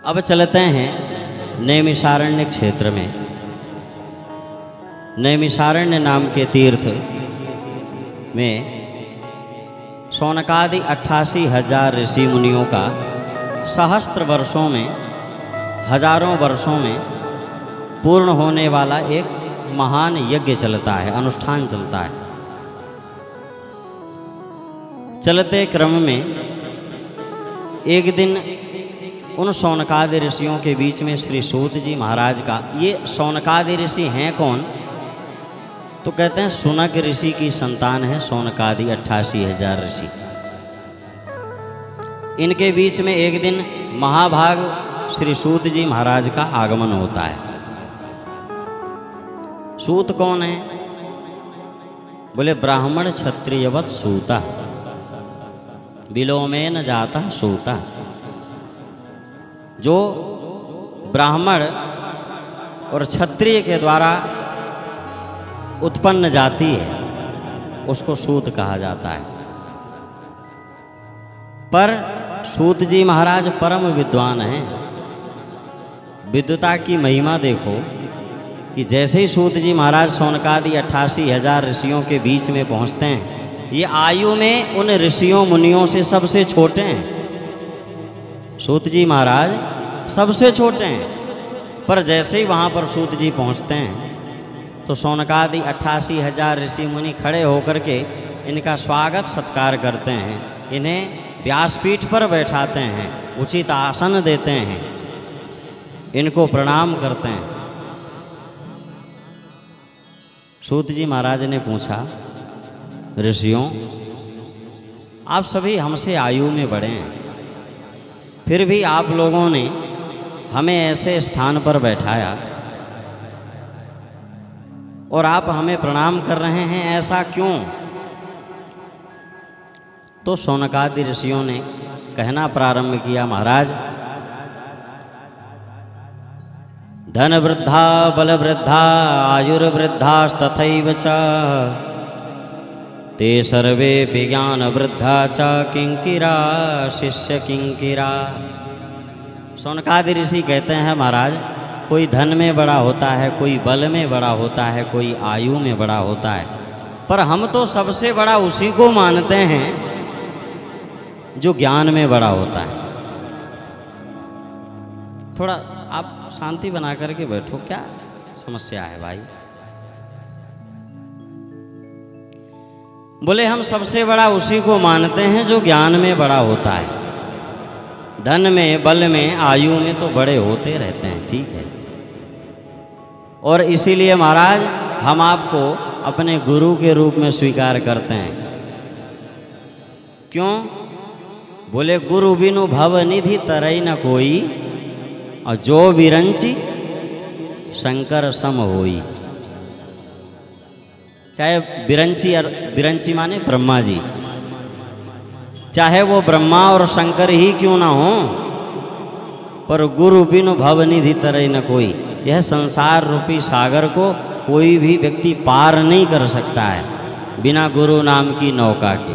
अब चलते हैं नैमिषारण्य क्षेत्र में। नैमिषारण्य नाम के तीर्थ में शौनकादि 88,000 ऋषि मुनियों का सहस्त्र वर्षों में, हजारों वर्षों में पूर्ण होने वाला एक महान यज्ञ चलता है, अनुष्ठान चलता है। चलते क्रम में एक दिन उन शौनकादि ऋषियों के बीच में श्री सूत जी महाराज का, ये शौनकादि ऋषि हैं कौन? तो कहते हैं सुनक ऋषि की संतान है शौनकादि 88,000 ऋषि। इनके बीच में एक दिन महाभाग श्री सूत जी महाराज का आगमन होता है। सूत कौन है? बोले ब्राह्मण क्षत्रियवत सूता, विलोमेन जाता सूता। जो ब्राह्मण और क्षत्रिय के द्वारा उत्पन्न जाति है उसको सूत कहा जाता है। पर सूत जी महाराज परम विद्वान हैं। विद्वता की महिमा देखो कि जैसे ही सूत जी महाराज शौनकादि 88,000 ऋषियों के बीच में पहुंचते हैं, ये आयु में उन ऋषियों मुनियों से सबसे छोटे हैं। सूत जी महाराज सबसे छोटे हैं, पर जैसे ही वहाँ पर सूत जी पहुँचते हैं तो शौनकादि 88,000 ऋषि मुनि खड़े होकर के इनका स्वागत सत्कार करते हैं, इन्हें व्यासपीठ पर बैठाते हैं, उचित आसन देते हैं, इनको प्रणाम करते हैं। सूत जी महाराज ने पूछा, ऋषियों आप सभी हमसे आयु में बड़े हैं, फिर भी आप लोगों ने हमें ऐसे स्थान पर बैठाया और आप हमें प्रणाम कर रहे हैं, ऐसा क्यों? तो शौनकादि ऋषियों ने कहना प्रारंभ किया, महाराज धन वृद्धा बल वृद्धा आयुर्वृद्धास्तथैव च ते सर्वे विज्ञान वृद्धा च किंकिरा शिष्य किंकिरा। शौनकादि ऋषि कहते हैं, महाराज कोई धन में बड़ा होता है, कोई बल में बड़ा होता है, कोई आयु में बड़ा होता है, पर हम तो सबसे बड़ा उसी को मानते हैं जो ज्ञान में बड़ा होता है। थोड़ा आप शांति बना करके बैठो, क्या समस्या है भाई? बोले हम सबसे बड़ा उसी को मानते हैं जो ज्ञान में बड़ा होता है, धन में बल में आयु में तो बड़े होते रहते हैं, ठीक है। और इसीलिए महाराज हम आपको अपने गुरु के रूप में स्वीकार करते हैं। क्यों? बोले गुरु बिनु भव निधि तरई न कोई, और जो विरंची शंकर सम होई। चाहे विरंची माने ब्रह्मा जी, चाहे वो ब्रह्मा और शंकर ही क्यों ना हो, पर गुरु बिनु भव निधि तरई न कोई। यह संसार रूपी सागर को कोई भी व्यक्ति पार नहीं कर सकता है बिना गुरु नाम की नौका के।